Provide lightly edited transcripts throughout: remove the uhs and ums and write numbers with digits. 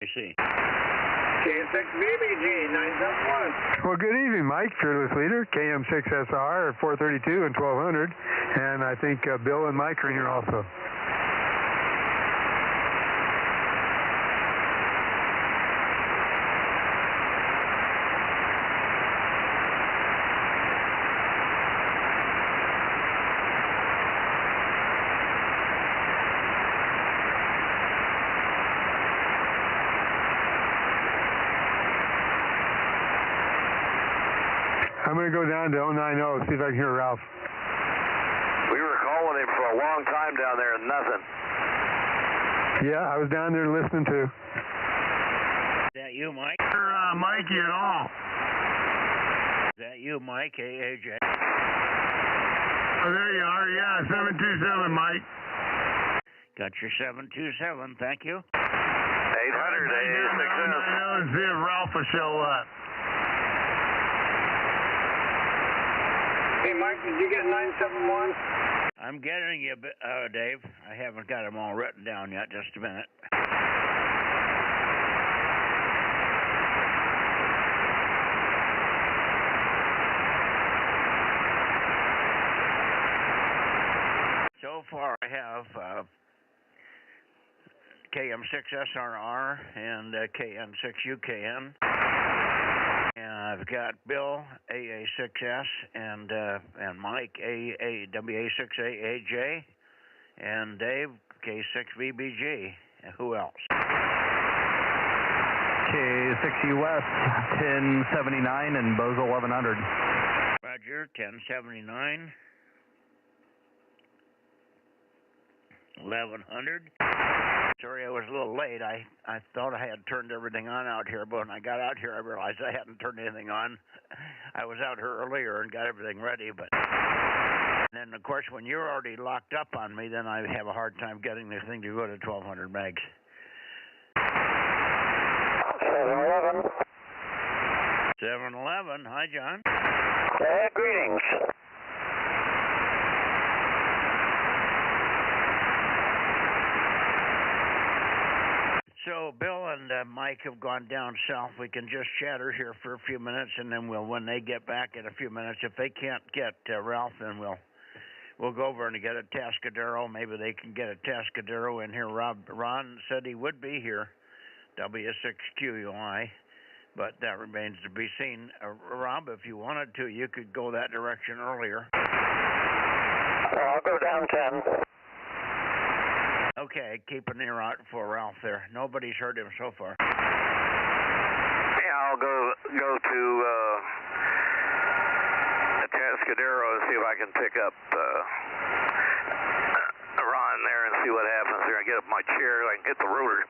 I see. K6BBG 971. Well, good evening, Mike, fearless leader, KM6SR 432 and 1200, and I think Bill and Mike are here also. I'm going to go down to 090, see if I can hear Ralph. We were calling him for a long time down there and nothing. Yeah, I was down there listening too. Is that you, Mike? Mikey at all. Is that you, Mike? AJ. Oh, there you are. Yeah, 727, Mike. Got your 727. Thank you. 800 and see if Ralph will show up. Hey, Mike, did you get 971? I'm getting you, Dave. I haven't got them all written down yet. Just a minute. So far, I have KM6SRR and KN6UKN. And I've got Bill, AA6S, and Mike, WA6AAJ, and Dave, K6BBG. Who else? K6US 1079 and Bozo 1100. Roger, 1079. 1100. Sorry I was a little late. I thought I had turned everything on out here, but when I got out here I realized I hadn't turned anything on. I was out here earlier and got everything ready, but then of course when you're already locked up on me, then I have a hard time getting this thing to go to 1200 megs. 711. 711. Hi, John. Greetings. So Bill and Mike have gone down south. We can just chatter here for a few minutes, and then when they get back in a few minutes, if they can't get Ralph, then we'll go over and get a Tascadero. Maybe they can get a Tascadero in here. Ron said he would be here, W6QUI, but that remains to be seen. Rob, if you wanted to, you could go that direction earlier. I'll go down 10. Okay, keep an ear out for Ralph there. Nobody's heard him so far. Yeah, I'll go to Tascadero and see if I can pick up Ron there and see what happens there. I get up my chair, I can hit the rotor.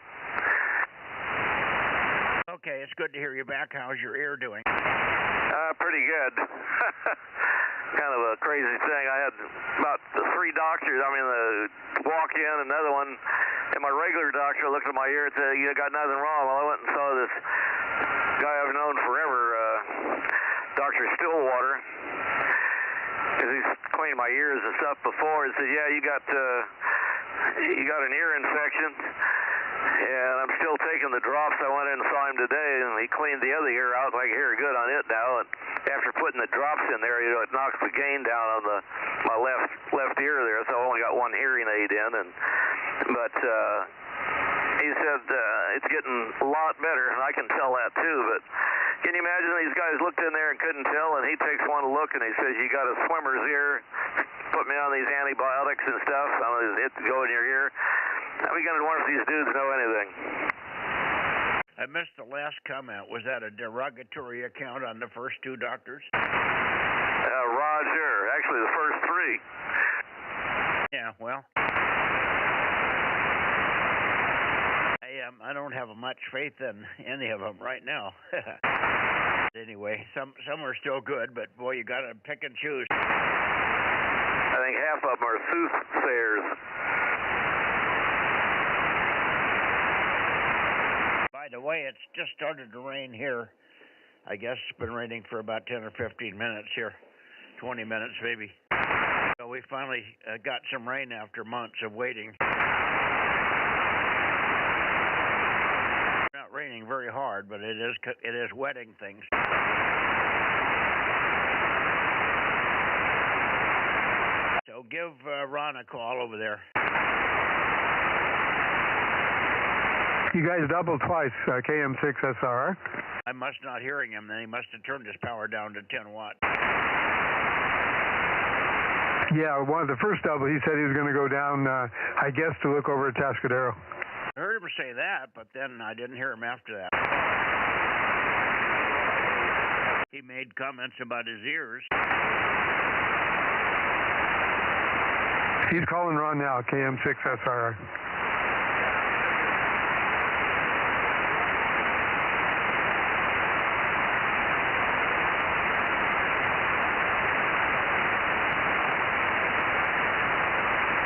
Okay, it's good to hear you back. How's your ear doing? Pretty good. Kind of a crazy thing. I had about 3 doctors. I mean, walk in, another one, and my regular doctor looked at my ear and said, "You got nothing wrong." Well, I went and saw this guy I've known forever, Dr. Stillwater, because he's cleaned my ears and stuff before. He said, "Yeah, you got an ear infection." And I'm still taking the drops. I went in and saw him today, and he cleaned the other ear out, and I can hear good on it now. And after putting the drops in there, you know, it knocks the gain down on my left ear there. So I only got one hearing aid in, but he said it's getting a lot better, and I can tell that too. But can you imagine these guys looked in there and couldn't tell, and he takes one look and he says, "You got a swimmer's ear. Put me on these antibiotics and stuff. I'm gonna hit go in your ear." How are we going to wonder if these dudes know anything? I missed the last comment. Was that a derogatory account on the first 2 doctors? Roger. Actually, the first 3. Yeah, well, I don't have much faith in any of them right now. Anyway, some are still good, but boy, you got to pick and choose. I think half of them are soothsayers. By the way, it's just started to rain here. I guess it's been raining for about 10 or 15 minutes here, 20 minutes maybe. So we finally got some rain after months of waiting. Now, raining very hard, but it is wetting things. So give Ron a call over there. You guys doubled twice, KM6SR. I must not hearing him. Then he must have turned his power down to 10 watts. Yeah, the first double, he said he was going to go down, I guess, to look over at Tascadero. I heard him say that, but then I didn't hear him after that. He made comments about his ears. He's calling Ron now, KM6SR.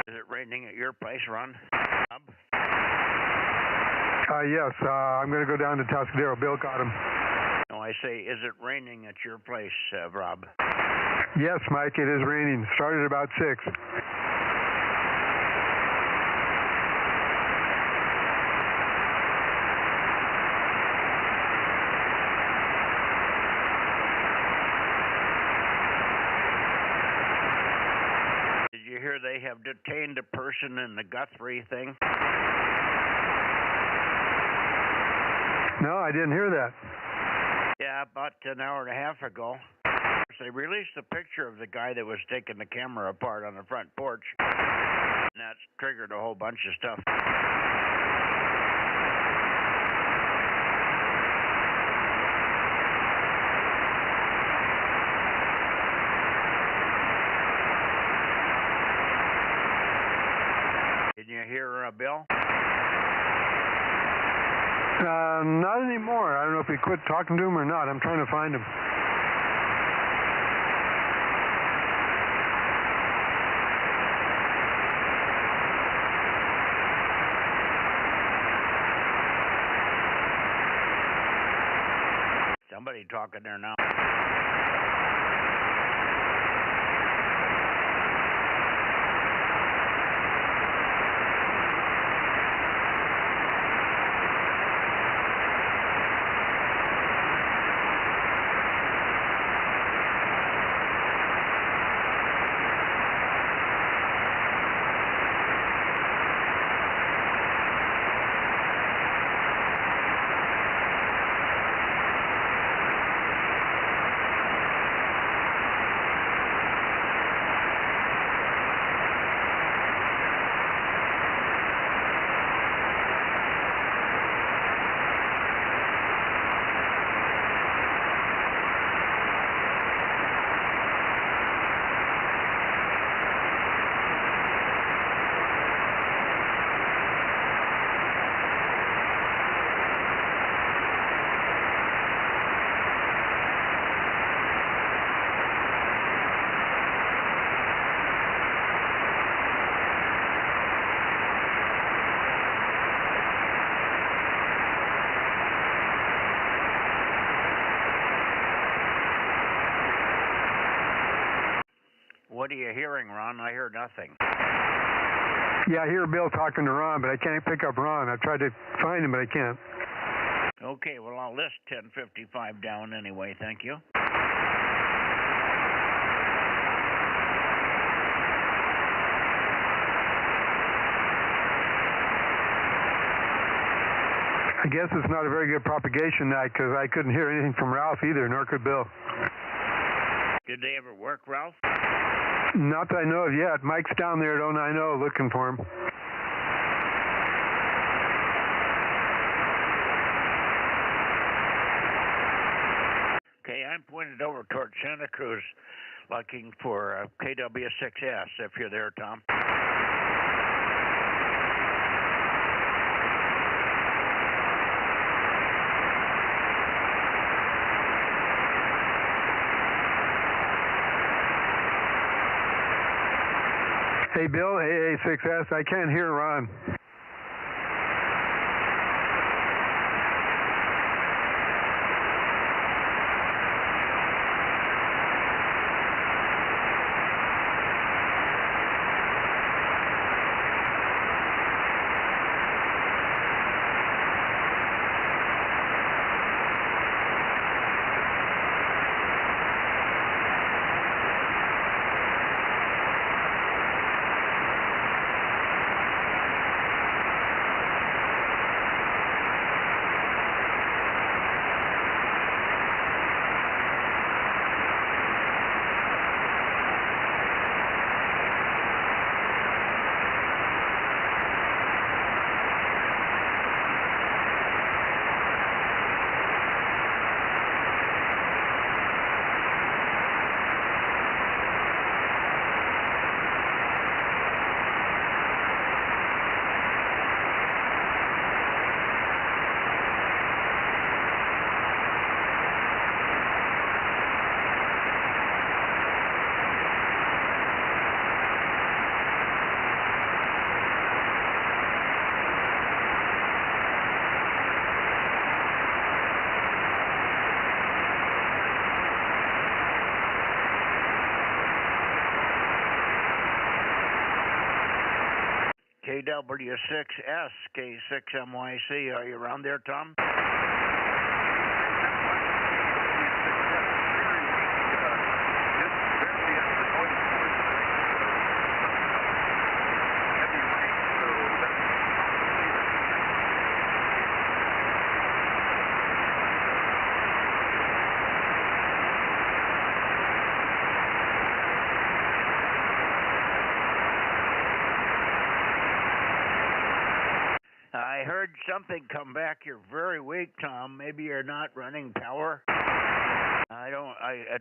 Is it raining at your place, Ron? Yes, I'm going to go down to Tascadero. Bill got him. No, I say, is it raining at your place, Rob? Yes, Mike, it is raining. Started about 6. Did you hear they have detained a person in the Guthrie thing? No, I didn't hear that. Yeah, about an hour and a half ago. They released a picture of the guy that was taking the camera apart on the front porch. And that's triggered a whole bunch of stuff. Did you hear Bill? Not anymore. I don't know if he quit talking to him or not. I'm trying to find him. Somebody talking there now. What are you hearing, Ron? I hear nothing. Yeah, I hear Bill talking to Ron, but I can't pick up Ron. I've tried to find him, but I can't. Okay, well, I'll list 1055 down anyway. Thank you. I guess it's not a very good propagation night because I couldn't hear anything from Ralph either, nor could Bill. Did they ever work, Ralph? Not that I know of yet. Mike's down there at 090 looking for him. Okay, I'm pointed over towards Santa Cruz looking for KW6S, if you're there, Tom. Hey, Bill, AA6S, I can't hear Ron. KW6S, K6MYC. Are you around there, Tom? I heard something come back. You're very weak, Tom. Maybe you're not running power. I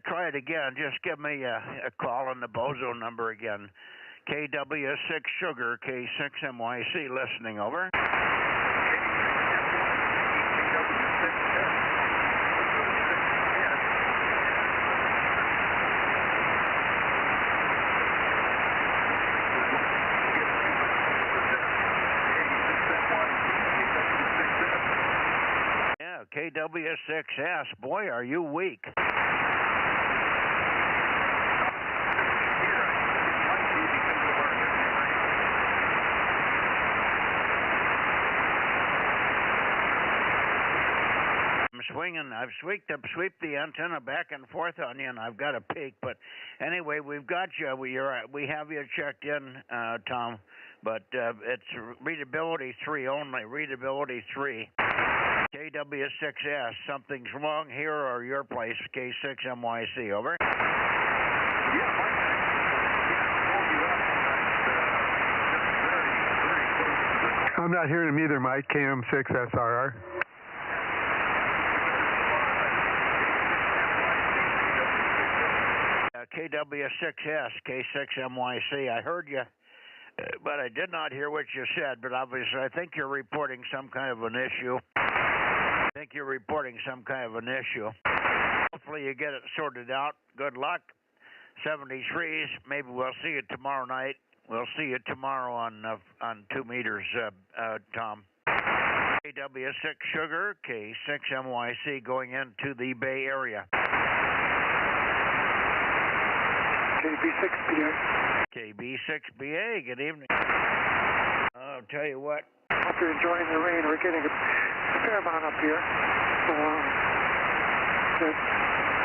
try it again. Just give me a call on the Bozo number again. KW6 Sugar, K6MYC, listening, over. Yeah, KW6S. Boy, are you weak. I'm swinging. I've swept the antenna back and forth on you, and I've got a peak. But anyway, we've got you. We have you checked in, Tom. But it's readability 3 only. Readability 3. KW6S. Something's wrong here or your place. K6MYC. Over. I'm not hearing him either, Mike. KM6SRR. KW6S, K6MYC. I heard you, but I did not hear what you said. But obviously, I think you're reporting some kind of an issue. Hopefully, you get it sorted out. Good luck. 73s. Maybe we'll see you tomorrow night. We'll see you tomorrow on 2 meters, Tom. KW6 Sugar, K6MYC, going into the Bay Area. KB6BA. KB6BA, good evening. I'll tell you what. Hope you're enjoying the rain. We're getting a fair amount up here.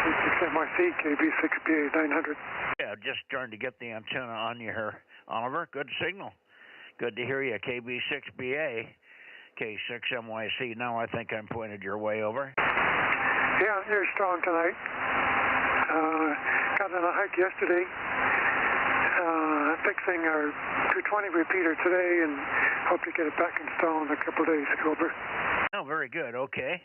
K6MYC, KB6BA 900. Yeah, just trying to get the antenna on you here, Oliver. Good signal. Good to hear you. KB6BA, K6MYC. Now I think I'm pointed your way, over. Yeah, you're strong tonight. Got on a hike yesterday, fixing our 220 repeater today, and hope to get it back installed in a couple of days, over. Oh, very good. Okay.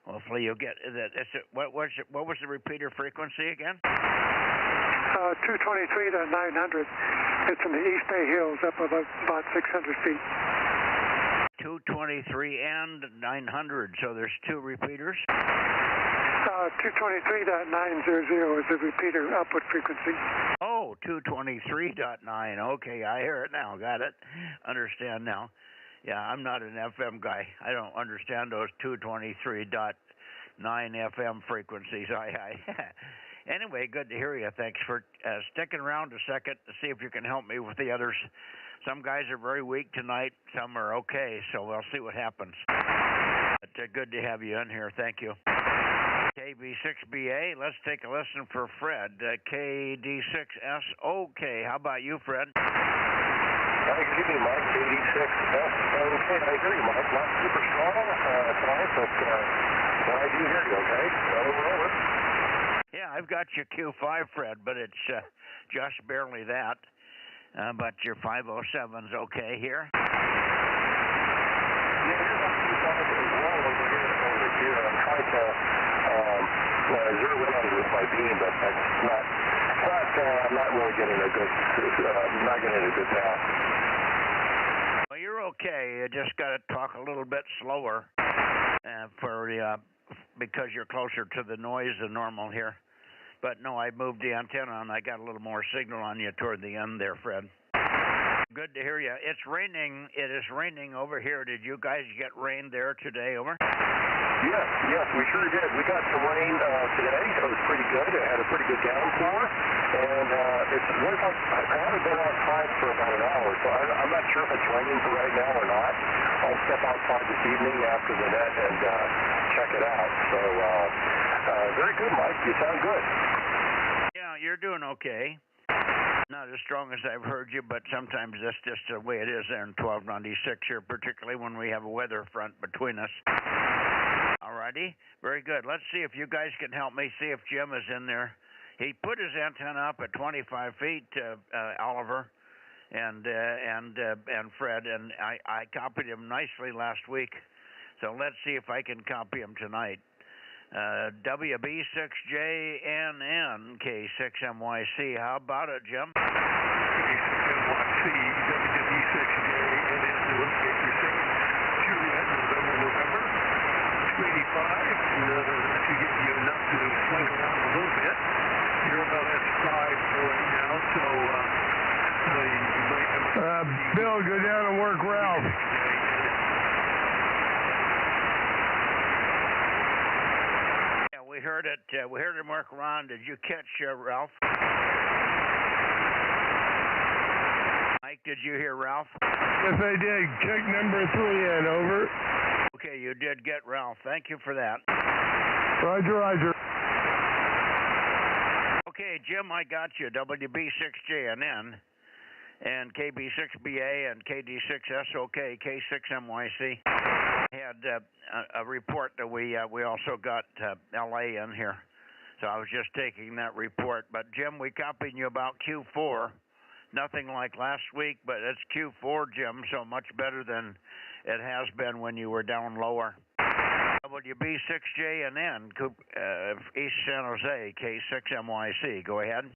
Hopefully you'll get that. What was the repeater frequency again? 223 to 900. It's in the East Bay Hills, up about 600 feet. 223 and 900. So there's 2 repeaters. 223.900 is the repeater output frequency. Oh, 223.9. Okay, I hear it now. Got it. Understand now. Yeah, I'm not an FM guy. I don't understand those 223.9 FM frequencies. Anyway, good to hear you. Thanks for sticking around a second to see if you can help me with the others. Some guys are very weak tonight. Some are okay, so we'll see what happens. But good to have you in here. Thank you. KB6BA, let's take a listen for Fred. KD6S. Okay, how about you, Fred? Good evening, Mike. KD6S. Okay, I hear you, Mike. Not super strong tonight, but I do hear you, okay? Over. Yeah, I've got your Q5, Fred, but it's just barely that. But your 507's okay here. Yeah, here's on Q5 as well over here. I'm trying to zero in on with my beam, but I'm not really getting a good, path. Well, you're okay. You just got to talk a little bit slower because you're closer to the noise than normal here. But no, I moved the antenna and I got a little more signal on you toward the end there, Fred. Good to hear you. It's raining. It is raining over here. Did you guys get rain there today? Over. Yes, we sure did. We got some rain today. It was pretty good. It had a pretty good downpour, and it's went up. I haven't been outside for about an hour, so I'm not sure if it's raining for right now or not. I'll step outside this evening after the net and check it out. So very good, Mike. You sound good. Yeah, you're doing okay. Not as strong as I've heard you, but sometimes that's just the way it is there in 1296 here, particularly when we have a weather front between us. Alrighty, very good. Let's see if you guys can help me see if Jim is in there. He put his antenna up at 25 feet, Oliver and Fred, and I copied him nicely last week. So let's see if I can copy him tonight. WB6JNN K6MYC. How about it, Jim? K6MYC, WB6JNN, locate your same Juliet, November, 285. That should get you enough to swing around a little bit. You're about S5 right now, so you might have... Bill, go down and work Ralph. We heard it. We heard him work around. Did you catch Ralph? Mike, did you hear Ralph? Yes, I did. Check number 3 in. Over. Okay, you did get Ralph. Thank you for that. Roger. Okay, Jim, I got you. WB6JNN and KB6BA and KD6SOK, K6MYC. Had a report that we also got LA in here, so I was just taking that report. But Jim, we copied you about Q4, nothing like last week, but it's Q4, Jim, so much better than it has been when you were down lower. WB6JNN, East San Jose, K6MYC. Go ahead.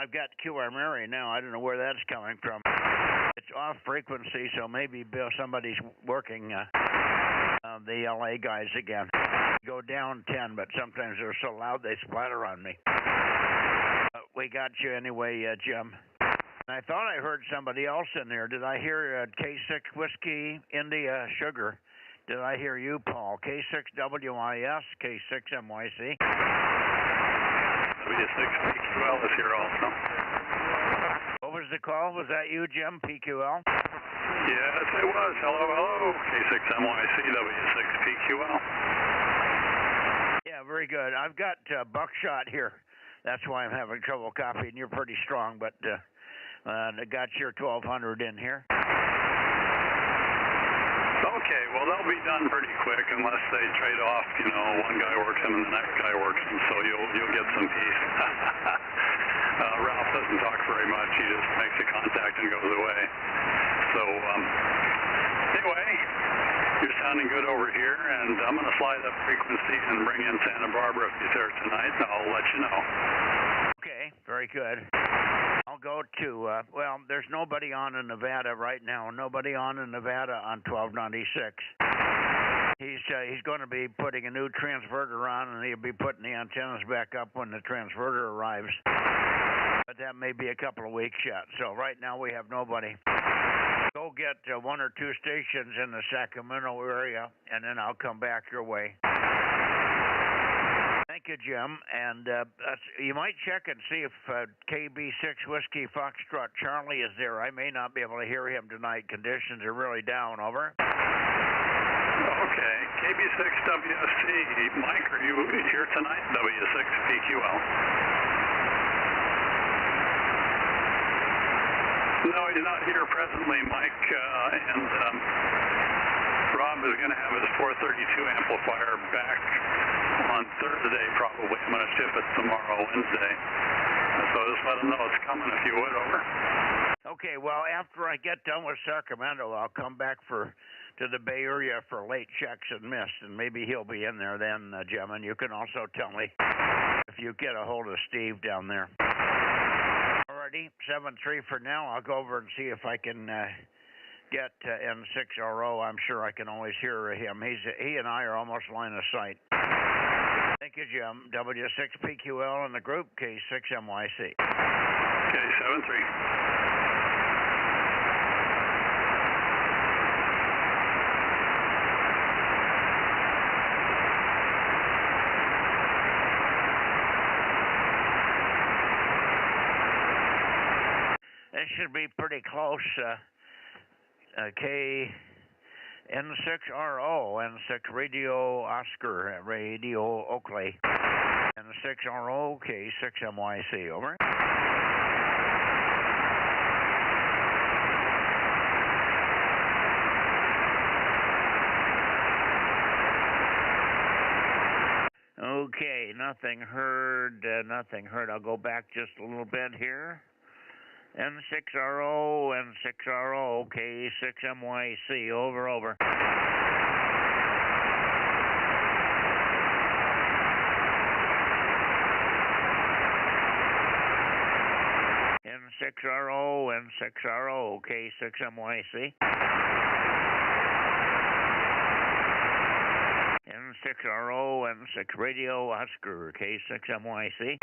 I've got QR Mary now. I don't know where that's coming from. It's off frequency, so maybe somebody's working the LA guys again. Go down 10, but sometimes they're so loud they splatter on me. We got you anyway, Jim. I thought I heard somebody else in there. Did I hear K6 Whiskey India Sugar? Did I hear you, Paul? K6WIS, K6MYC. W6PQL is here also. What was the call? Was that you, Jim, PQL? Yes, it was. Hello. K6MYC, W6PQL. Yeah, very good. I've got Buckshot here. That's why I'm having trouble copying. You're pretty strong, but I got your 1200 in here. Okay, well, they'll be done pretty quick unless they trade off, one guy works them and the next guy works them, so you'll get some peace. Ralph doesn't talk very much. He just makes a contact and goes away. So, anyway, you're sounding good over here, and I'm going to slide up frequency and bring in Santa Barbara if he's there tonight, and I'll let you know. Okay, very good. I'll go to, there's nobody on in Nevada right now. Nobody on in Nevada on 1296. He's going to be putting a new transverter on, and he'll be putting the antennas back up when the transverter arrives. But that may be a couple of weeks yet. So right now we have nobody. Go get 1 or 2 stations in the Sacramento area, and then I'll come back your way. Thank you, Jim. And you might check and see if KB6 Whiskey Foxtrot Charlie is there. I may not be able to hear him tonight. Conditions are really down. Over. Okay. KB6WSC. Mike, are you here tonight? W6PQL. No, he's not here presently, Mike. And Rob is going to have his 432 amplifier back on Thursday, probably. I'm going to ship it tomorrow, Wednesday. So just let them know it's coming if you would, over. Okay, well, after I get done with Sacramento, I'll come back to the Bay Area for late checks and missed, and maybe he'll be in there then, Jim, and you can also tell me if you get a hold of Steve down there. Alrighty, 7-3 for now. I'll go over and see if I can get N6RO. I'm sure I can always hear him. He and I are almost line of sight. Thank you, Jim. W6PQL in the group, K6MYC. Okay, 7-3. This should be pretty close. N6RO, N6 Radio Oscar, Radio Oakley. N6RO, K6MYC, over. Okay, nothing heard, nothing heard. I'll go back just a little bit here. N6RO, N6RO, K6MYC, over. N6RO, N6RO, K6MYC. N6RO, N6 Radio Oscar, K6MYC.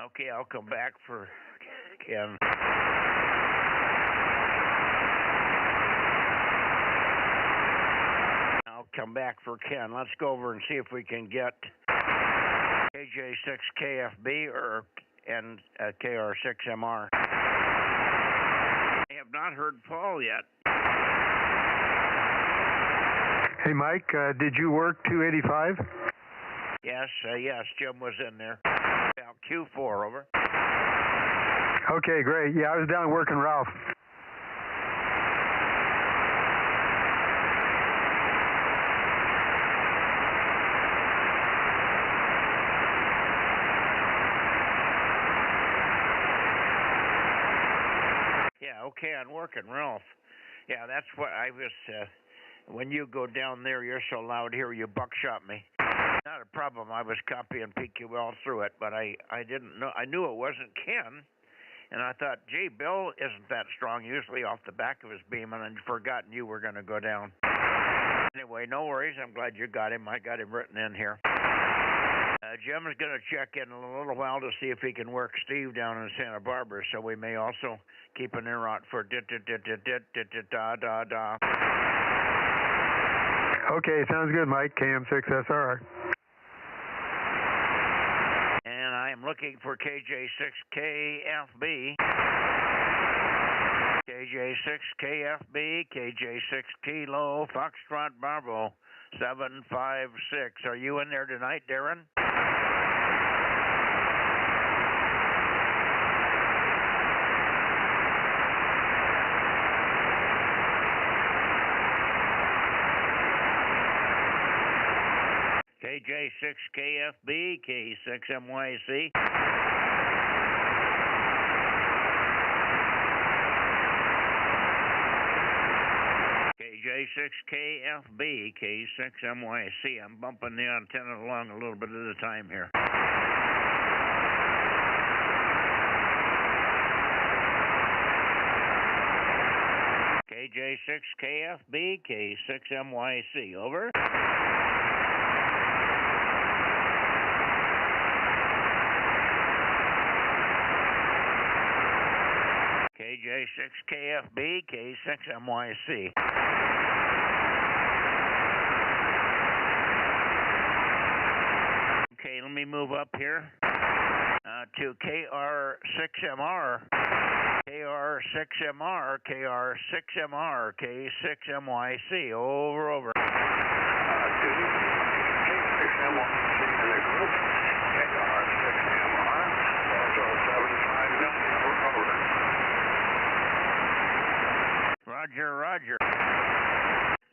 Okay, I'll come back for Ken. I'll come back for Ken. Let's go over and see if we can get KJ6KFB or KR6MR. I have not heard Paul yet. Hey, Mike, did you work 285? Yes, Jim was in there. About Q4, over. Okay, great. Yeah, I was down working Ralph. Yeah, okay, I'm working Ralph. Yeah, that's what I was, when you go down there, you're so loud here, you buckshot me. Not a problem. I was copying PQL through it, but I didn't know. I knew it wasn't Ken, and I thought, gee, Bill isn't that strong usually off the back of his beam, and I'd forgotten you were going to go down. Anyway, no worries. I'm glad you got him. I got him written in here. Jim is going to check in a little while to see if he can work Steve down in Santa Barbara, so we may also keep an ear out for da-da-da-da-da-da-da-da. Okay, sounds good, Mike. KM6SR. And I am looking for KJ6KFB. KJ6KFB, KJ6 Kilo, Foxtrot Bravo, 756. Are you in there tonight, Darren? KJ6KFB, K6MYC. KJ6KFB, K6MYC. I'm bumping the antenna along a little bit at a time here. KJ6KFB, K6MYC, over. KJ6KFB, K6MYC. Okay, let me move up here to KR6MR. KR6MR, KR6MR, K6MYC. Over. K6MYC in the group. KR6MR. Also 759. Over. Roger.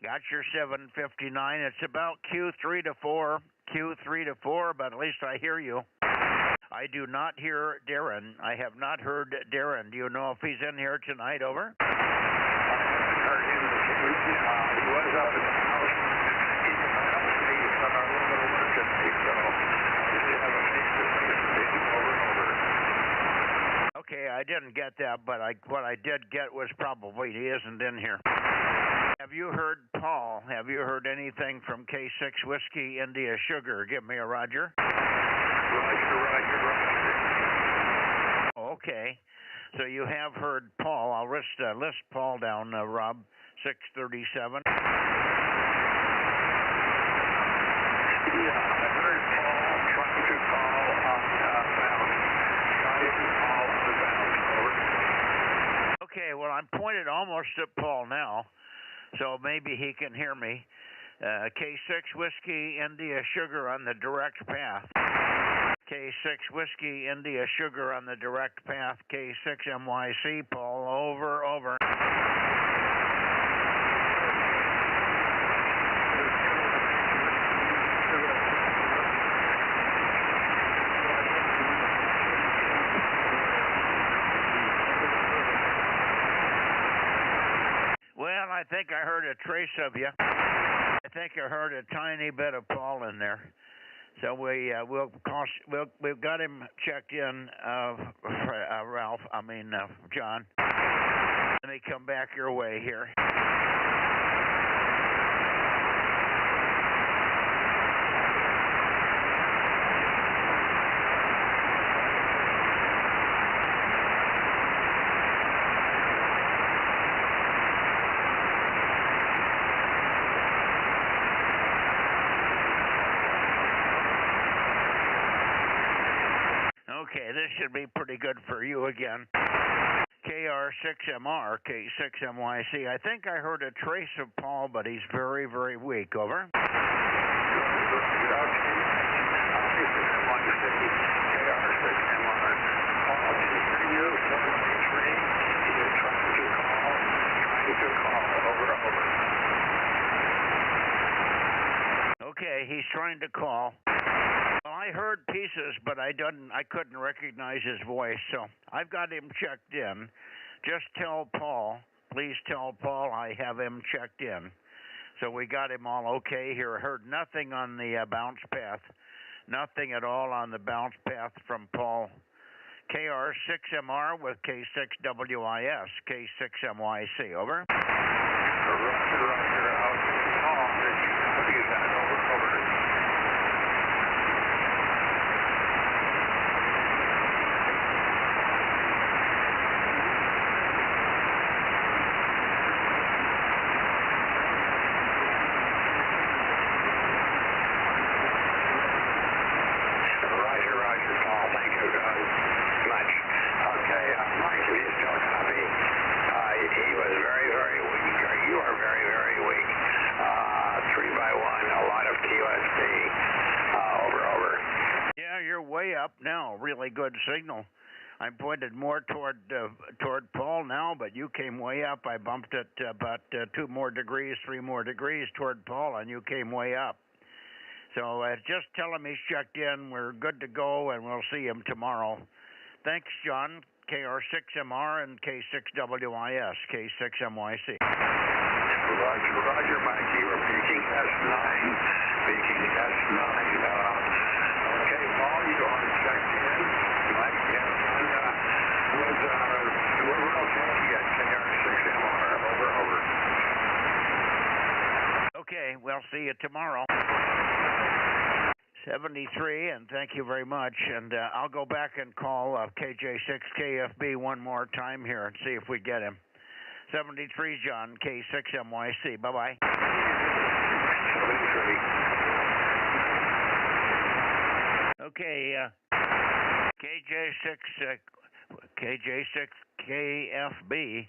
Got your 759. It's about Q3 to 4, Q3 to 4, but at least I hear you. I do not hear Darren. I have not heard Darren. Do you know if he's in here tonight? Over. I haven't heard him. He was up at the house. He helped me on our little emergency, so I did have a face-to-face with him. Over. Okay, I didn't get that, but what I did get was probably he isn't in here. Have you heard Paul? Have you heard anything from K6 Whiskey India Sugar? Give me a Roger. Roger. Okay, so you have heard Paul. I'll list Paul down, Rob. 637. Yeah, I heard Paul trying to call on bounce. Trying to call on the bounce. Over. Okay, well, I'm pointed almost at Paul now, so maybe he can hear me. K6 Whiskey India Sugar on the direct path. K6 Whiskey India Sugar on the direct path. K6 MYC, Paul, over. Well, I think I heard a trace of you. I think I heard a tiny bit of Paul in there. So we've got him checked in, John. Let me come back your way here. Okay, this should be pretty good for you again. KR6MR, K6MYC. I think I heard a trace of Paul, but he's very, very weak. Over. Okay, he's trying to call. Well, I heard pieces, but I couldn't recognize his voice, so I've got him checked in. Just tell Paul, please tell Paul I have him checked in. So we got him all okay here. Heard nothing on the bounce path. Nothing at all on the bounce path from Paul. KR6MR with K6WIS, K6MYC, over. Roger, Paul, did you copy that? Over. Roger, Paul. Thank you much. Okay, Mike, if you still copy, he was very, very weak. You are very, very weak. 3x1, a lot of QSP. Over. Yeah, you're way up now. Really good signal. I'm pointed more toward Paul now, but you came way up. I bumped it about 2 more degrees, 3 more degrees toward Paul, and you came way up. So just tell him he's checked in. We're good to go, and we'll see him tomorrow. Thanks, John. KR6MR and K6WIS, K6MYC. Roger, Mike. You were peaking S9. Okay, Paul, you are checked in. Mike, we're okay at KR6MR. Over. Okay, we'll see you tomorrow. 73, and thank you very much. And I'll go back and call KJ6KFB one more time here and see if we get him. 73, John, K6MYC. Bye-bye. 73. Okay, KJ6KFB.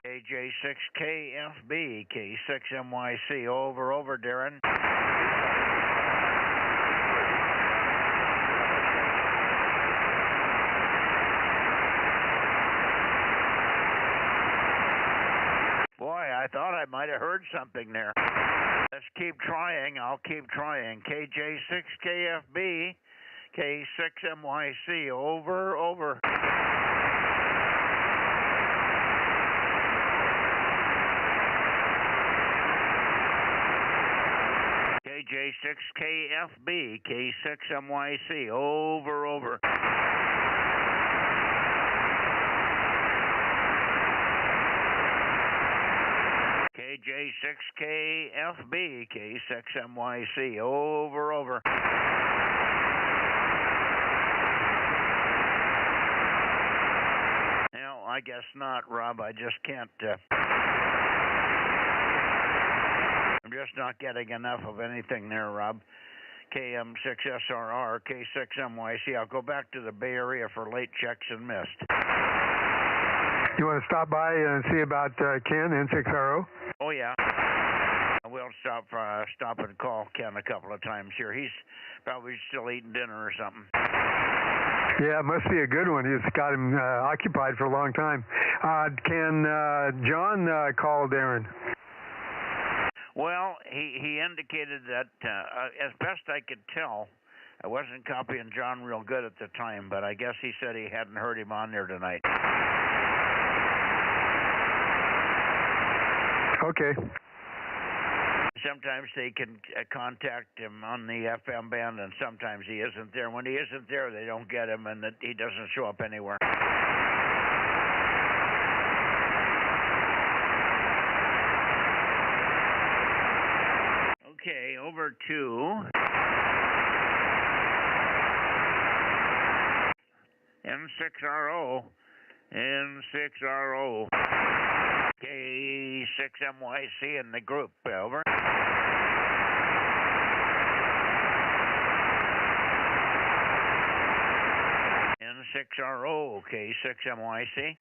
KJ6KFB, K6MYC. Over, Darren. Boy, I thought I might have heard something there. Let's Let's keep trying. I'll keep trying. KJ6KFB, K6MYC. Over. KJ6KFB, K6MYC. Over. KJ6KFB, K6MYC. Over. No, I guess not, Rob. I just can't. I'm just not getting enough of anything there, Rob. KM6SRR, K6MYC. I'll go back to the Bay Area for late checks and missed. You want to stop by and see about Ken, N6RO? Oh, yeah. We'll stop and call Ken a couple of times here. He's probably still eating dinner or something. Yeah, it must be a good one. He's got him occupied for a long time. Can John call Darren? Well, he indicated that, as best I could tell, I wasn't copying John real good at the time, but I guess he said he hadn't heard him on there tonight. Okay. Sometimes they can contact him on the FM band, and sometimes he isn't there. When he isn't there, they don't get him, and he doesn't show up anywhere. Okay, over to N6RO, K6MYC in the group, over. N6RO, K6MYC.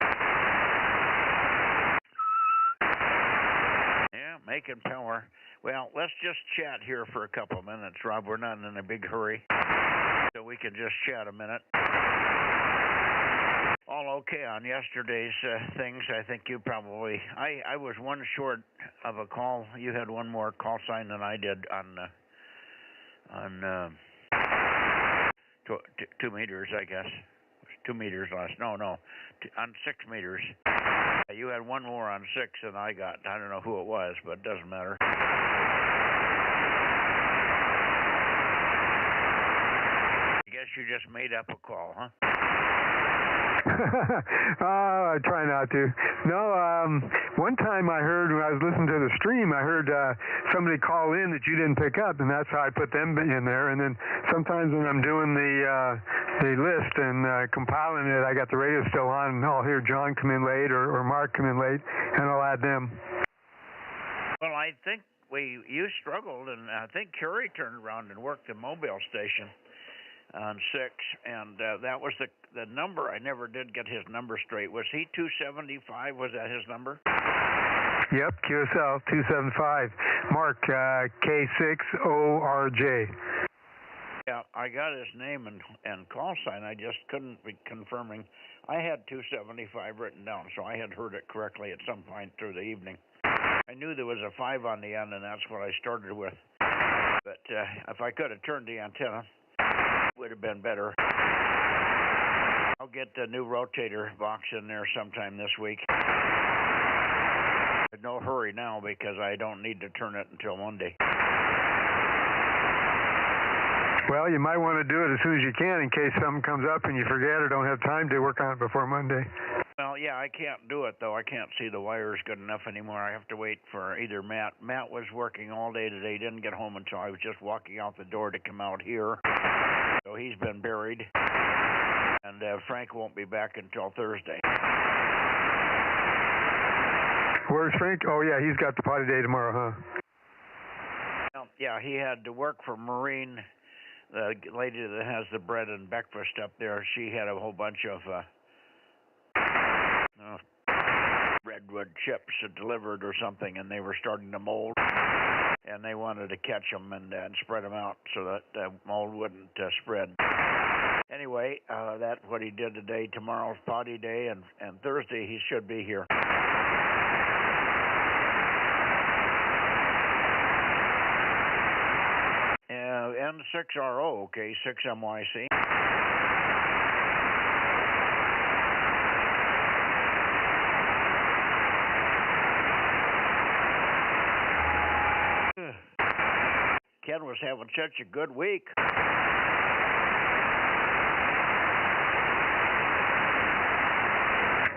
Yeah, making power. Well, let's just chat here for a couple of minutes, Rob. We're not in a big hurry, so we can just chat a minute. All okay on yesterday's things. I think you probably... I was one short of a call. You had one more call sign than I did on 2 meters, I guess. 2 meters last. No, on 6 meters. You had one more on 6 than I got. I don't know who it was, but it doesn't matter. I guess you just made up a call, huh? I try not to. No, one time I heard, when I was listening to the stream, I heard somebody call in that you didn't pick up, and that's how I put them in there. And then sometimes when I'm doing the list and compiling it, I got the radio still on, and I'll hear John come in late or Mark come in late, and I'll add them. Well, I think you struggled, and I think Curry turned around and worked the mobile station on 6, and that was the number. I never did get his number straight. Was he 275? Was that his number? Yep, QSL 275. Mark, K6ORJ. Yeah, I got his name and call sign. I just couldn't be confirming. I had 275 written down, so I had heard it correctly at some point through the evening. I knew there was a 5 on the end, and that's what I started with. But if I could have turned the antenna, it would have been better. I'll get the new rotator box in there sometime this week. There's no hurry now because I don't need to turn it until Monday. Well, you might want to do it as soon as you can in case something comes up and you forget or don't have time to work on it before Monday. Well, yeah, I can't do it, though. I can't see the wires good enough anymore. I have to wait for either Matt. Matt was working all day today. Didn't get home until I was just walking out the door to come out here. So he's been buried. And Frank won't be back until Thursday. Where's Frank? Oh, yeah, he's got the potty day tomorrow, huh? Well, yeah, he had to work for Marine. The lady that has the bread and breakfast up there, she had a whole bunch of redwood chips delivered or something, and they were starting to mold. And they wanted to catch them and spread them out so that the mold wouldn't spread. Anyway, that's what he did today. Tomorrow's potty day, and Thursday he should be here. N6RO, okay, 6MYC. Ken was having such a good week.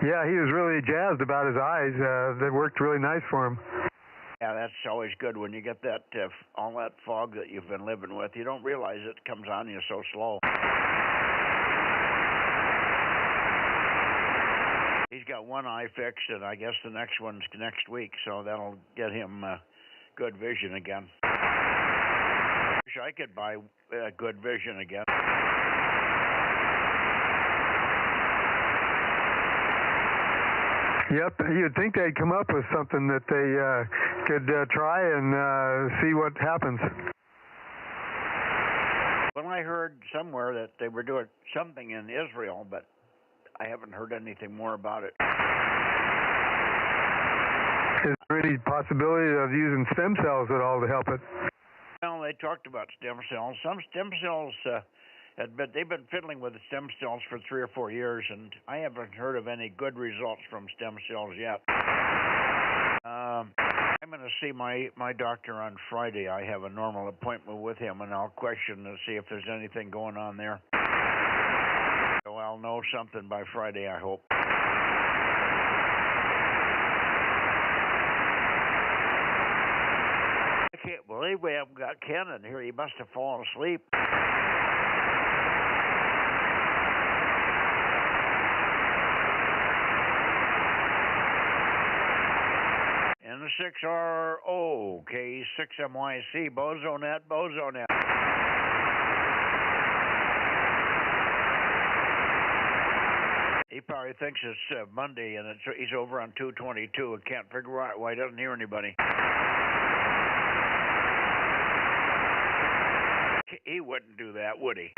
Yeah, he was really jazzed about his eyes. That worked really nice for him. Yeah, that's always good when you get that all that fog that you've been living with. You don't realize it comes on you so slow. He's got one eye fixed, and I guess the next one's next week, so that'll get him good vision again. Wish I could buy good vision again. Yep, you'd think they'd come up with something that they could try and see what happens. Well, I heard somewhere that they were doing something in Israel, but I haven't heard anything more about it. Is there any possibility of using stem cells at all to help it? Well, they talked about stem cells. Some stem cells they've been fiddling with the stem cells for 3 or 4 years, and I haven't heard of any good results from stem cells yet. I'm going to see my doctor on Friday. I have a normal appointment with him, and I'll question to see if there's anything going on there. So I'll know something by Friday, I hope. I can't believe we haven't got Ken in here. He must have fallen asleep. N6RO, K6MYC, Bozo Net, Bozo Net. He probably thinks it's Monday and he's over on 222 and can't figure out why he doesn't hear anybody. He wouldn't do that, would he?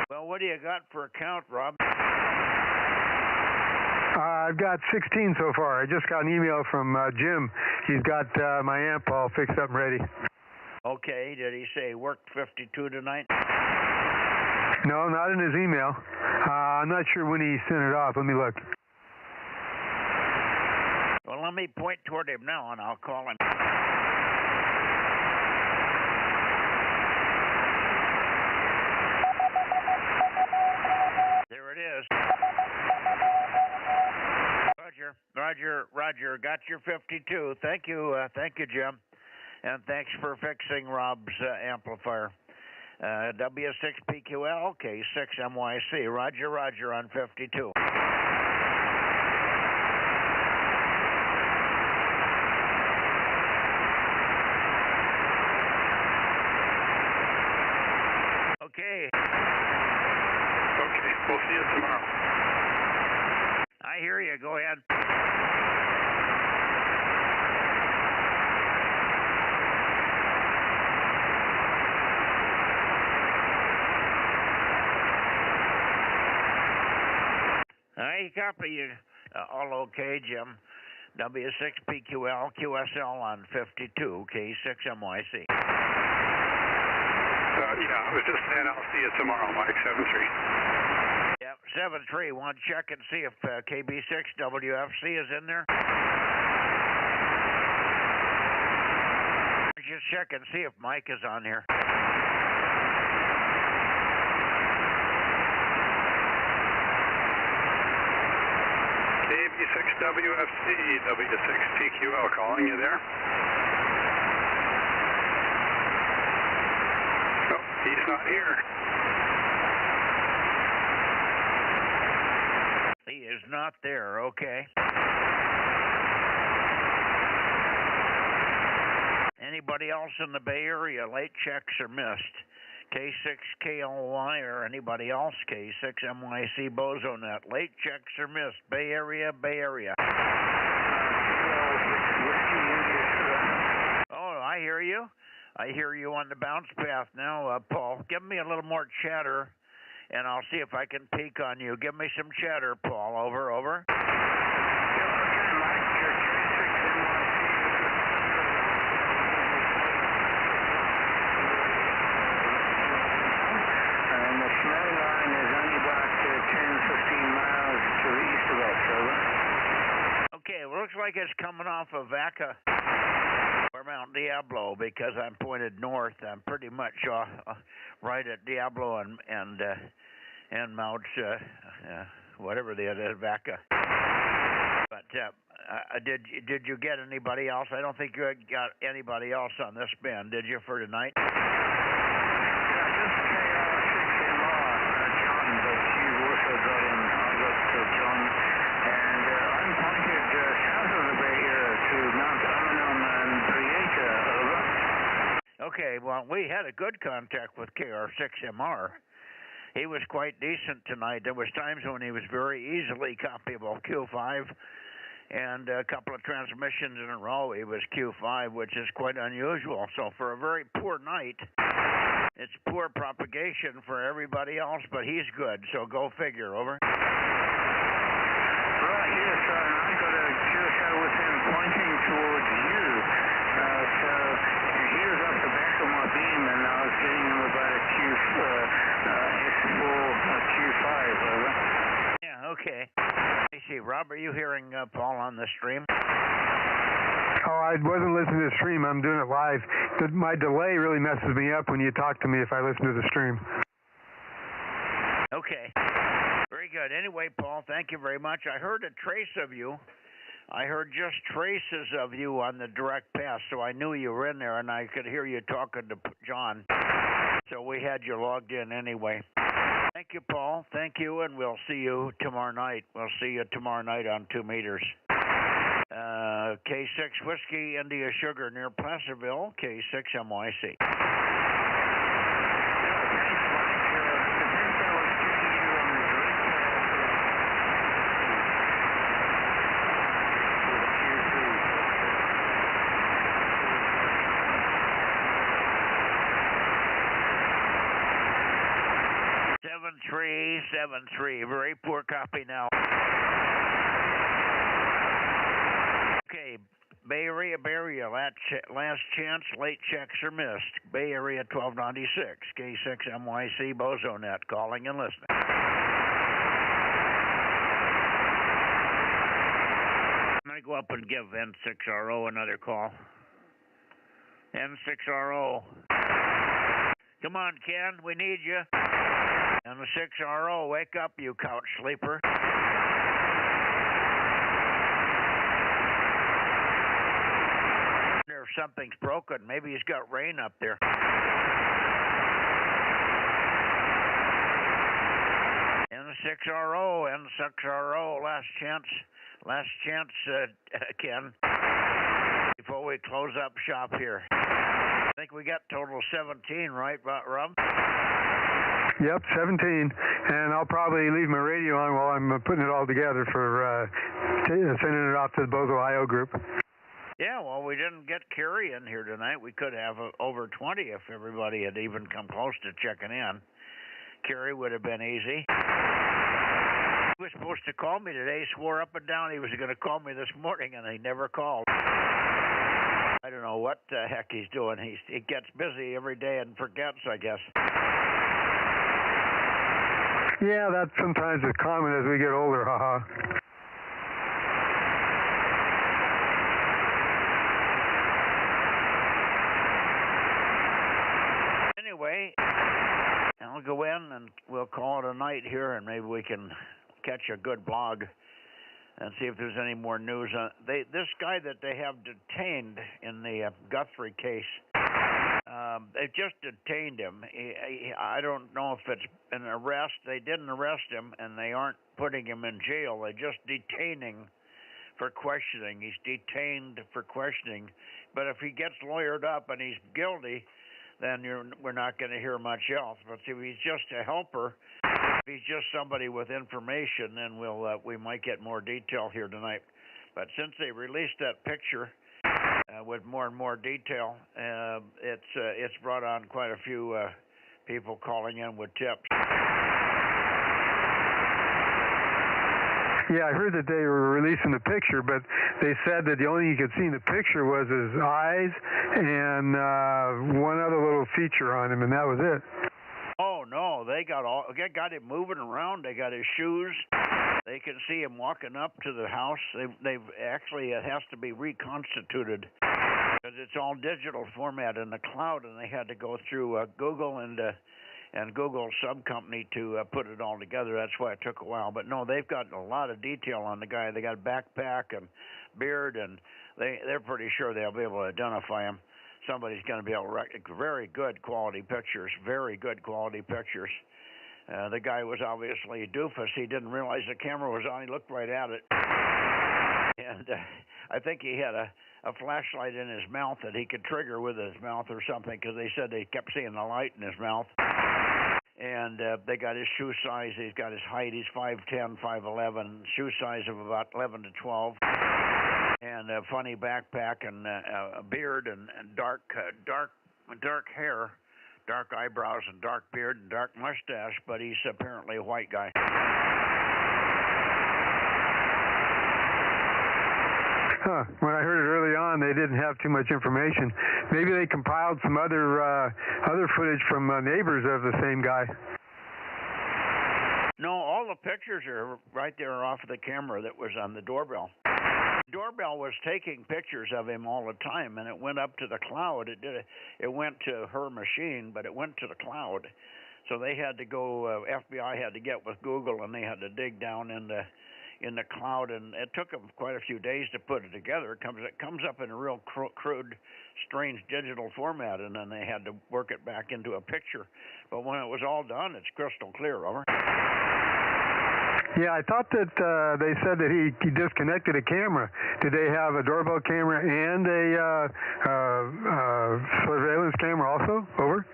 Well, what do you got for a count, Rob? I've got 16 so far. I just got an email from Jim. He's got my amp all fixed up and ready. Okay, did he say worked 52 tonight? No, not in his email. I'm not sure when he sent it off. Let me look. Well, let me point toward him now, and I'll call him. There it is. Roger. Got your 52. Thank you, Jim. And thanks for fixing Rob's amplifier. W6PQL, okay, 6MYC. Roger on 52. Okay. Okay, we'll see you tomorrow. I hear you. Go ahead. I copy you. All okay, Jim. W6PQL, QSL on 52, K6MYC. Yeah, I was just saying I'll see you tomorrow, Mike, 7-3. Yep, 7-3. Want to check and see if KB6WFC is in there? Just check and see if Mike is on here. KB6WFC, W6PQL, calling you there. Oh, he's not here. He is not there, okay. Anybody else in the Bay Area, late checks are missed? K6KLY or anybody else, K6MYC Bozo Net. Late checks are missed. Bay Area. Oh, I hear you. I hear you on the bounce path now, Paul. Give me a little more chatter and I'll see if I can peek on you. Give me some chatter, Paul. Over, over. Okay, Mike, you're 36 NYC. The snow line is only about 10-15 miles to the east of us, over. Okay, well, looks like it's coming off of Vaca or Mount Diablo because I'm pointed north. I'm pretty much right at Diablo and Mount whatever the other is, Vaca. But did you get anybody else? I don't think you got anybody else on this band, did you, for tonight? Yeah, just KR6MR, John, but you've also got him. I got John, and I'm pointed south of the Bay Area to Mount Amanum and Prieta, over. Okay, well, we had a good contact with KR6MR. He was quite decent tonight. There was times when he was very easily copyable, Q5, and a couple of transmissions in a row, he was Q5, which is quite unusual. So for a very poor night, it's poor propagation for everybody else, but he's good, so go figure, over. Right, yes, and I got a QSO with him pointing towards you. So he was up the back of my beam, and I was getting him about a S4 Q5, over. Yeah, okay. I see. Rob, are you hearing Paul on the stream? Oh, I wasn't listening to the stream. I'm doing it live. My delay really messes me up when you talk to me if I listen to the stream. Okay. Very good. Anyway, Paul, thank you very much. I heard a trace of you. I heard just traces of you on the direct pass, so I knew you were in there, and I could hear you talking to John. So we had you logged in anyway. Thank you, Paul. Thank you, and we'll see you tomorrow night. We'll see you tomorrow night on 2 meters. K6 Whiskey, India Sugar near Placerville, K6 MYC. Three. Very poor copy now. Okay, Bay Area, last chance, late checks are missed. Bay Area 1296, K6 MYC, Bozo Net, calling and listening. I'm going to go up and give N6RO another call. N6RO. Come on, Ken, we need you. And the 6RO, wake up, you couch sleeper. If something's broken, maybe he's got rain up there. And the 6RO, last chance, Ken, before we close up shop here. I think we got total 17, right, Rob? Yep, 17, and I'll probably leave my radio on while I'm putting it all together for sending it off to the Bozo IO group. Yeah, well, we didn't get Kerry in here tonight. We could have over 20 if everybody had even come close to checking in. Kerry would have been easy. He was supposed to call me today, swore up and down he was going to call me this morning, and he never called. I don't know what the heck he's doing. He gets busy every day and forgets, I guess. Yeah, that sometimes is common as we get older, haha. Anyway, I'll go in and we'll call it a night here, and maybe we can catch a good blog and see if there's any more news on this guy that they have detained in the Guthrie case. They just detained him. I don't know if it's an arrest. They didn't arrest him, and they aren't putting him in jail. They're just detaining for questioning. He's detained for questioning. But if he gets lawyered up and he's guilty, then we're not going to hear much else. But if he's just a helper, if he's just somebody with information, then we might get more detail here tonight. But since they released that picture with more and more detail, it's brought on quite a few people calling in with tips. Yeah, I heard that they were releasing the picture, but they said that the only thing you could see in the picture was his eyes and one other little feature on him, and that was it. Oh no, they got him moving around. They got his shoes. They can see him walking up to the house. They've actually, it has to be reconstituted because it's all digital format in the cloud, and they had to go through Google and Google's sub company to put it all together. That's why it took a while. But no, they've got a lot of detail on the guy. They got a backpack and beard, and they're pretty sure they'll be able to identify him. Somebody's going to be able to very good quality pictures, very good quality pictures. The guy was obviously a doofus. He didn't realize the camera was on. He looked right at it. And I think he had a flashlight in his mouth that he could trigger with his mouth or something, because they said they kept seeing the light in his mouth. And they got his shoe size. He's got his height. He's 5'10", 5'11", shoe size of about 11 to 12. And a funny backpack and a beard and dark hair, dark eyebrows and dark beard and dark mustache, but he's apparently a white guy. Huh. When I heard it early on, they didn't have too much information. Maybe they compiled some other footage from neighbors of the same guy. No, all the pictures are right there off the camera that was on the doorbell. The doorbell was taking pictures of him all the time, and it went up to the cloud. It went to her machine, but it went to the cloud. So they had to go, FBI had to get with Google, and they had to dig down in the cloud, and it took them quite a few days to put it together. It comes up in a real crude, strange digital format, and then they had to work it back into a picture. But when it was all done, it's crystal clear. Over. Yeah, I thought that they said that he disconnected a camera. Did they have a doorbell camera and a surveillance camera also? Over.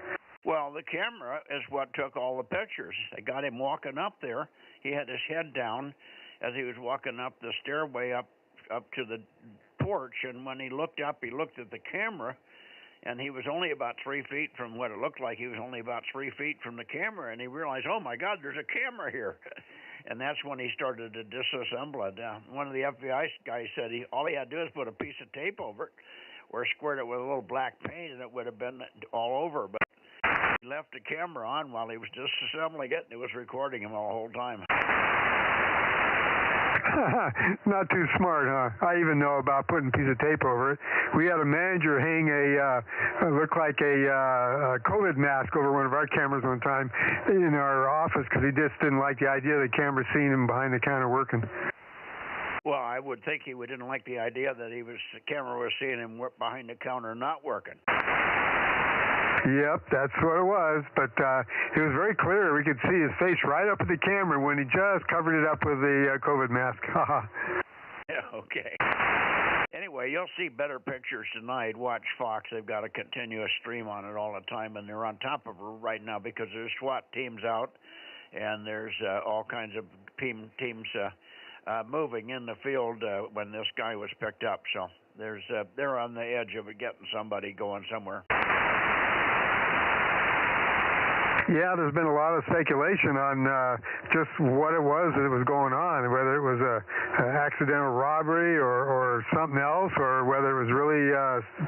Well, the camera is what took all the pictures. They got him walking up there. He had his head down as he was walking up the stairway up to the porch, and when he looked up, he looked at the camera, and he was only about 3 feet from what it looked like. He was only about 3 feet from the camera, and he realized, oh my God, there's a camera here. And that's when he started to disassemble it. One of the FBI guys said all he had to do is put a piece of tape over it or squirt it with a little black paint, and it would have been all over. But he left the camera on while he was disassembling it, and it was recording him all the whole time. Not too smart, huh? I even know about putting a piece of tape over it. We had a manager hang looked like a COVID mask over one of our cameras one time in our office because he just didn't like the idea of the camera seeing him behind the counter working. Well, I would think he didn't like the idea that the camera was seeing him behind the counter not working. Yep, that's what it was, but it was very clear. We could see his face right up at the camera when he just covered it up with the COVID mask. Yeah, okay. Anyway, you'll see better pictures tonight. Watch Fox. They've got a continuous stream on it all the time, and they're on top of her right now because there's SWAT teams out, and there's all kinds of teams moving in the field when this guy was picked up. So they're on the edge of getting somebody going somewhere. Yeah, there's been a lot of speculation on just what it was that was going on, whether it was an accidental robbery or something else, or whether it was really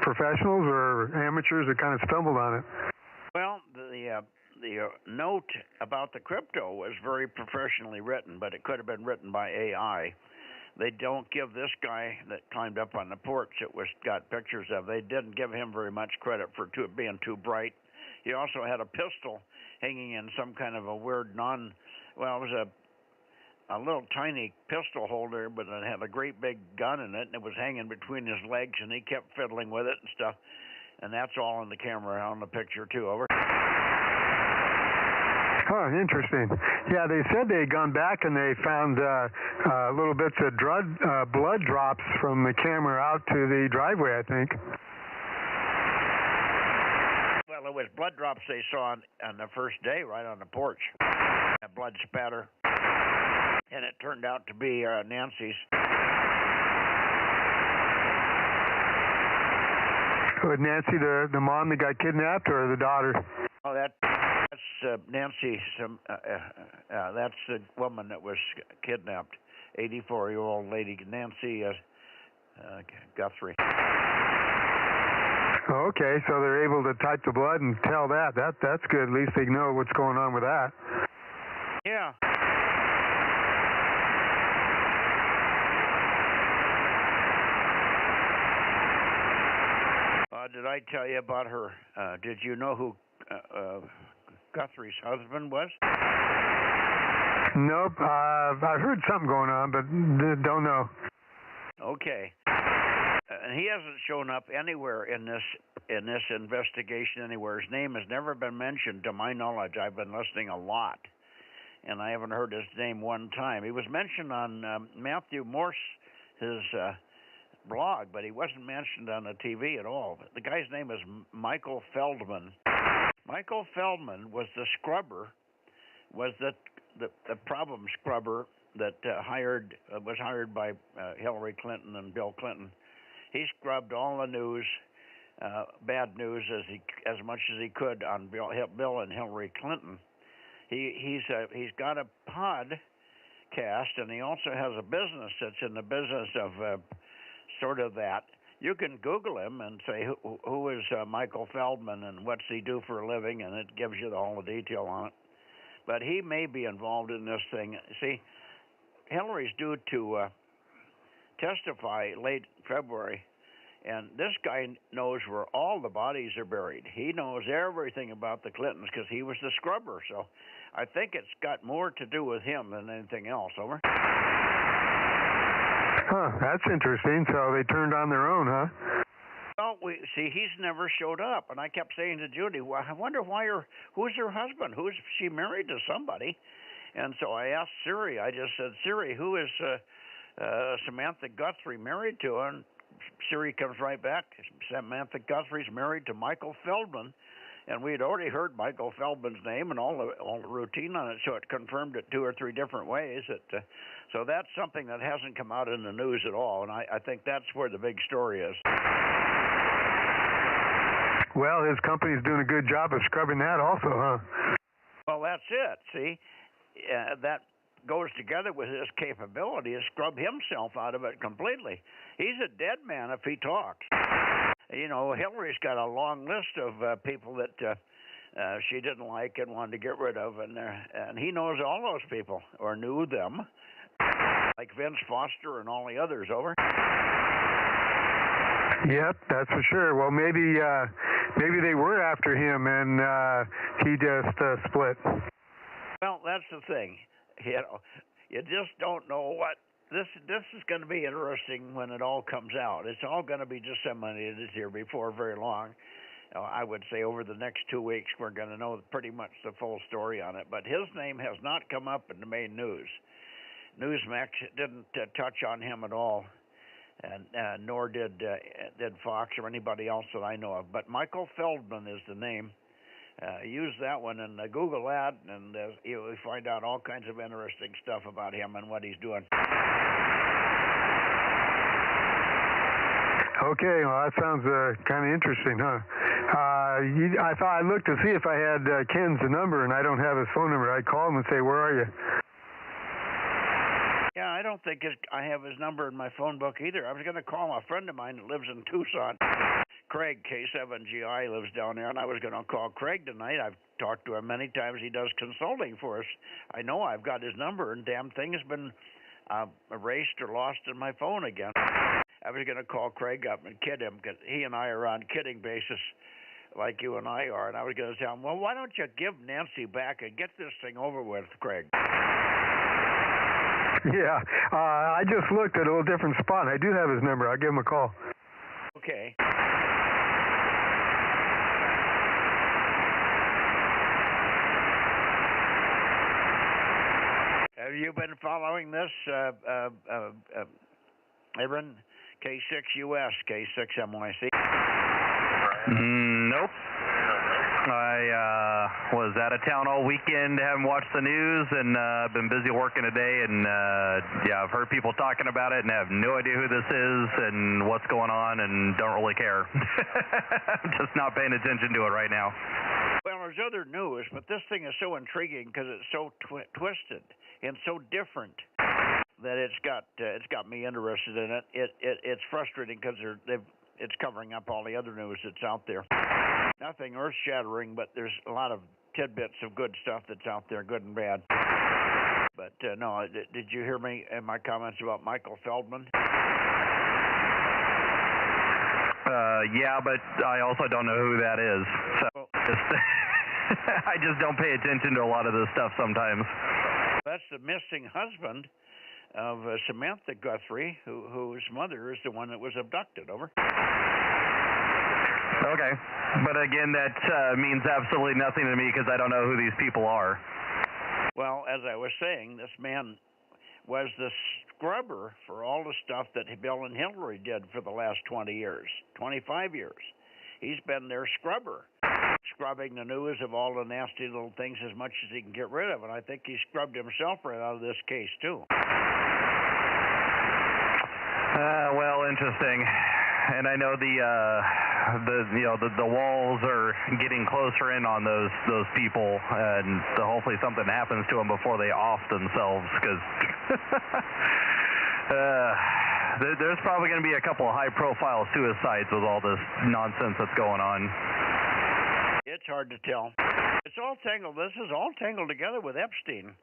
professionals or amateurs that kind of stumbled on it. Well, the note about the crypto was very professionally written, but it could have been written by AI. They don't give this guy that climbed up on the porch that got pictures of, they didn't give him very much credit for being too bright. He also had a pistol hanging in some kind of a weird it was a little tiny pistol holder, but it had a great big gun in it, and it was hanging between his legs, and he kept fiddling with it and stuff. And that's all on the camera, on the picture, too. Over. Oh, interesting. Yeah, they said they had gone back and they found little bits of blood drops from the camera out to the driveway, I think. Well, it was blood drops they saw on the first day right on the porch. A blood spatter. And it turned out to be Nancy's. Was Nancy the mom that got kidnapped, or the daughter? Oh, that's Nancy. That's the woman that was kidnapped. 84-year-old lady, Nancy Guthrie. Okay, so they're able to type the blood and tell that. That's good. At least they know what's going on with that. Yeah. Did I tell you about her? Did you know who Guthrie's husband was? Nope. I've heard something going on, but don't know. Okay. And he hasn't shown up anywhere in this investigation anywhere. His name has never been mentioned to my knowledge. I've been listening a lot, and I haven't heard his name one time. He was mentioned on Matthew Morse, his blog, but he wasn't mentioned on the TV at all. The guy's name is Michael Feldman. Michael Feldman was the scrubber, was the problem scrubber that was hired by Hillary Clinton and Bill Clinton. He scrubbed all the news, bad news, as much as he could on Bill and Hillary Clinton. He's got a podcast, and he also has a business that's in the business of sort of that. You can Google him and say, who is Michael Feldman and what's he do for a living, and it gives you all the detail on it. But he may be involved in this thing. See, Hillary's due to testify late February, and this guy knows where all the bodies are buried. He knows everything about the Clintons because he was the scrubber. So I think it's got more to do with him than anything else. Over. Huh, that's interesting. So they turned on their own, huh? Well, he's never showed up, and I kept saying to Judy, well, I wonder who's her husband? Who's she married to somebody? And so I asked Siri. I just said, Siri, who is Samantha Guthrie married to? And Siri comes right back. Samantha Guthrie's married to Michael Feldman, and we had already heard Michael Feldman's name and all the routine on it, so it confirmed it 2 or 3 different ways. So that's something that hasn't come out in the news at all, and I think that's where the big story is. Well, his company's doing a good job of scrubbing that also, huh? Well, that's it. See, that goes together with his capability to scrub himself out of it completely. He's a dead man if he talks. You know, Hillary's got a long list of people that she didn't like and wanted to get rid of, and he knows all those people, or knew them, like Vince Foster and all the others. Over. Yep, that's for sure. Well, maybe they were after him, and he just split. Well, that's the thing. You know, you just don't know what this is going to be interesting when it all comes out. It's all going to be disseminated here before very long. I would say over the next 2 weeks we're going to know pretty much the full story on it. But his name has not come up in the main news. Newsmax didn't touch on him at all, and nor did Fox or anybody else that I know of. But Michael Feldman is the name. Use that one and Google that, and you'll find out all kinds of interesting stuff about him and what he's doing. Okay, well, that sounds kind of interesting, huh? I thought I looked to see if I had Ken's number, and I don't have his phone number. I'd call him and say, where are you? Yeah, I don't think I have his number in my phone book either. I was going to call a friend of mine that lives in Tucson. Craig, K7GI, lives down there, and I was going to call Craig tonight. I've talked to him many times. He does consulting for us. I know I've got his number, and damn thing has been erased or lost in my phone again. I was going to call Craig up and kid him, because he and I are on kidding basis like you and I are, and I was going to tell him, well, why don't you give Nancy back and get this thing over with, Craig? Yeah, I just looked at a little different spot. I do have his number. I'll give him a call. Okay. Have you been following this, Aaron? K6US, K6MYC? Nope. I was out of town all weekend, haven't watched the news, and been busy working today, and yeah, I've heard people talking about it and have no idea who this is and what's going on, and don't really care. I'm just not paying attention to it right now. Well, there's other news, but this thing is so intriguing because it's so twisted and so different that it's got me interested in it. It's frustrating because it's covering up all the other news that's out there. Nothing earth-shattering, but there's a lot of tidbits of good stuff that's out there, good and bad. But no, did you hear me in my comments about Michael Feldman? Yeah, but I also don't know who that is. So I just don't pay attention to a lot of this stuff sometimes. That's the missing husband of Samantha Guthrie, whose mother is the one that was abducted. Over. Okay, but again, that means absolutely nothing to me because I don't know who these people are. Well, as I was saying, this man was the scrubber for all the stuff that Bill and Hillary did for the last 20 years, 25 years. He's been their scrubber, scrubbing the news of all the nasty little things as much as he can get rid of, and I think he scrubbed himself right out of this case, too. Well, interesting. And I know the walls are getting closer in on those people, and hopefully something happens to them before they off themselves, because there's probably going to be a couple of high-profile suicides with all this nonsense that's going on. It's hard to tell. It's all tangled. This is all tangled together with Epstein.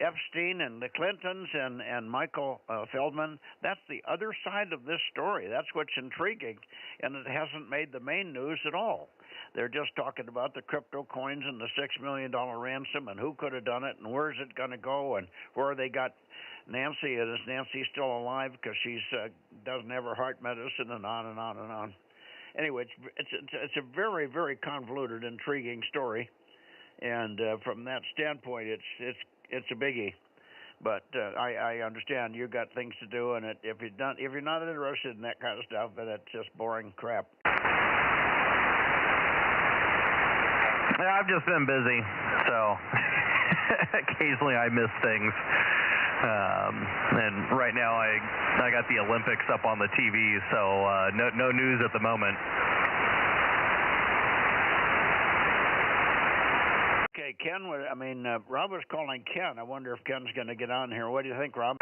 Epstein and the Clintons and Michael Feldman, that's the other side of this story. That's what's intriguing, and it hasn't made the main news at all. They're just talking about the crypto coins and the $6 million ransom and who could have done it and where's it going to go and where they got Nancy. And is Nancy still alive because she's doesn't have her heart medicine, and on and on and on. Anyway, it's a very, very convoluted, intriguing story, and from that standpoint, it's a biggie, but I understand you got things to do, and if you're not interested in that kind of stuff, then it's just boring crap. Yeah, I've just been busy, so occasionally I miss things. And right now I got the Olympics up on the TV, so no news at the moment. Okay, Ken, Rob was calling Ken. I wonder if Ken's going to get on here. What do you think, Rob?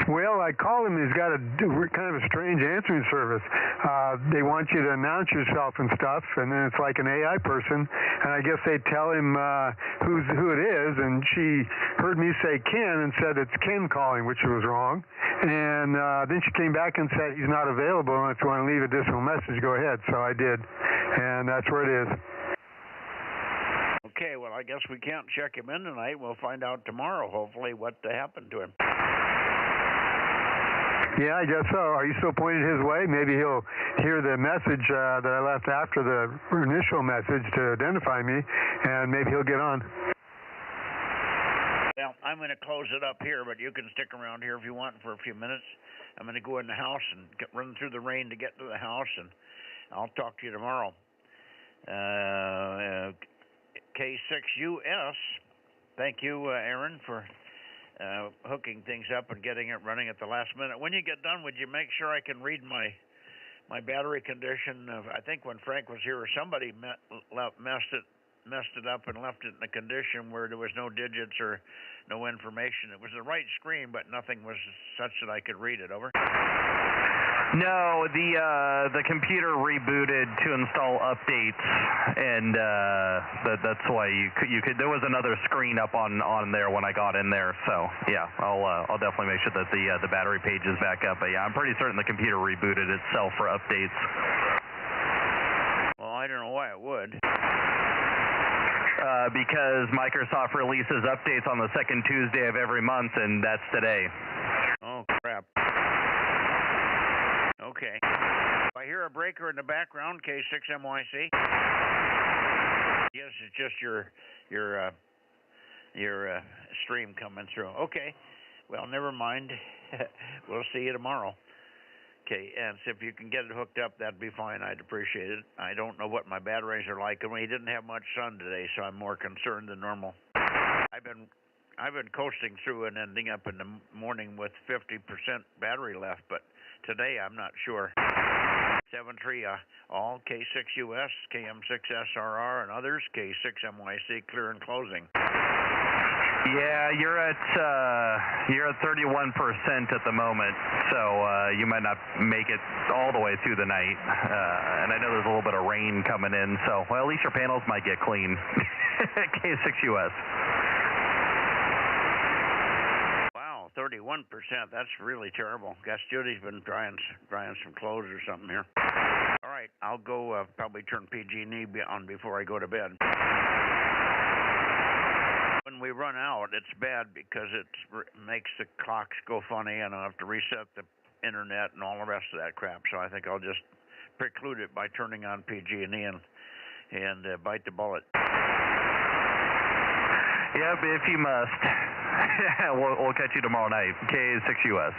Well, I called him. He's got kind of a strange answering service. They want you to announce yourself and stuff, and then it's like an AI person. And I guess they tell him who it is, and she heard me say Ken and said it's Ken calling, which was wrong. And then she came back and said he's not available, and if you want to leave additional message, go ahead. So I did, and that's where it is. Okay, well, I guess we can't check him in tonight. We'll find out tomorrow, hopefully, what happened to him. Yeah, I guess so. Are you still pointed his way? Maybe he'll hear the message that I left after the initial message to identify me, and maybe he'll get on. Well, I'm going to close it up here, but you can stick around here if you want for a few minutes. I'm going to go in the house and run through the rain to get to the house, and I'll talk to you tomorrow. K6US, thank you, Aaron, for hooking things up and getting it running at the last minute. When you get done, would you make sure I can read my battery condition? I think when Frank was here, somebody messed it up and left it in a condition where there was no digits or no information. It was the right screen, but nothing was such that I could read it. Over. No, the computer rebooted to install updates, and that's why you could. There was another screen up on there when I got in there. So yeah, I'll definitely make sure that the battery page is back up. But yeah, I'm pretty certain the computer rebooted itself for updates. Well, I don't know why it would. Because Microsoft releases updates on the second Tuesday of every month, and that's today. Oh crap. Okay. I hear a breaker in the background, K6MYC. Yes, it's just your stream coming through. Okay. Well, never mind. We'll see you tomorrow. Okay, and so if you can get it hooked up, that'd be fine. I'd appreciate it. I don't know what my batteries are like, and we didn't have much sun today, so I'm more concerned than normal. I've been coasting through and ending up in the morning with 50% battery left, but today I'm not sure. 73 all K6US, KM6SRR, and others, K6MYC clear and closing. Yeah, you're at 31% at the moment, so you might not make it all the way through the night. And I know there's a little bit of rain coming in, so well, at least your panels might get clean. K6US. Wow, 31%. That's really terrible. Guess Judy's been drying some clothes or something here. All right, I'll go probably turn PG&E on before I go to bed. When we run out, it's bad because it makes the clocks go funny, and I'll have to reset the internet and all the rest of that crap. So I think I'll just preclude it by turning on PG&E and bite the bullet. Yep, if you must. We'll catch you tomorrow night. K6US.